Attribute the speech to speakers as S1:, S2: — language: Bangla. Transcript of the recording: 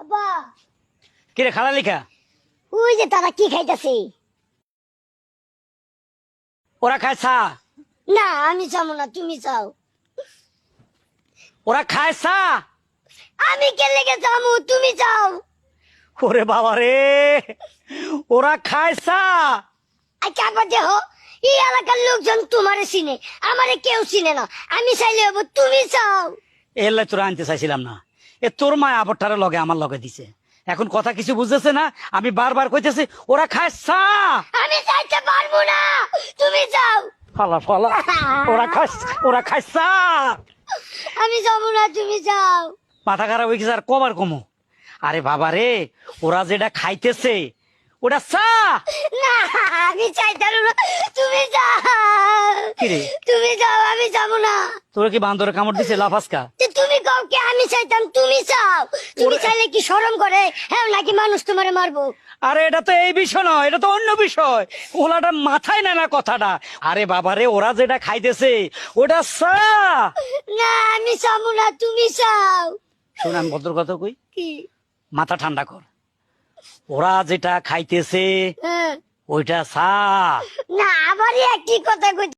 S1: আব্বা
S2: কিরে খালা লিখা
S1: ওই যে তারা কি খাইতেছে?
S2: ওরা খায় চা,
S1: না আমি চাবো না, তুমি চাও।
S2: ওরা খায় চা।
S1: আমি কে লেগে যাবো, তুমি চাও।
S2: ওরে বাবা রে, ওরা খায় চা।
S1: আচ্ছা আব্বা দেহ, এই এলাকার লোকজন তোমারে চিনে, আমারে কেউ চিনে না। আমি চাইলে হবো, তুমি চাও।
S2: এলে তোরা আনতে চাইছিলাম না। এ তোর মা আবরটারে লগে আমার লগে দিছে, এখন কথা কিছু বুঝতেছে না। আমি বারবার কইতেছি ওরা খায় চা।
S1: আমি চাইতে পারবো না, তুমি চাও।
S2: ফালা ফালা, ওরা খায় চা।
S1: আমি যাবো না, তুমি যাও।
S2: মাথা খারাপ হয়ে গেছে আর কবার কমো। আরে বাবা রে, ওরা যেটা খাইতেছে ওটা চা।
S1: না আমি চাইতাম না, তুমি যাও।
S2: কিরে
S1: তুমি যাও, আমি যাবো না।
S2: তোরা কি বান্দরে কামড় দিছে লাফাসকা?
S1: যে তুমি কও কি আমি চাইতাম, তুমি চাও। তুমি চাইলে কি শরম করে? হ্যাঁ নাকি মানুষ তোমারে মারবো?
S2: আরে এটা তো এই বিষয় নয়, এটা তো অন্য বিষয়। ওলাটা মাথায় নেয় না কথাটা। আরে বাবারে, ওরা যেটা খাইতেছে ওটা চা।
S1: না আমি চাবো না, তুমি চাও।
S2: শোন আমি ভদ্র কথা কই,
S1: কি?
S2: মাথা ঠান্ডা কর। ওরা যেটা খাইতেছে
S1: হ্যাঁ।
S2: ওইটা চা।
S1: না আবার একই কথা কই।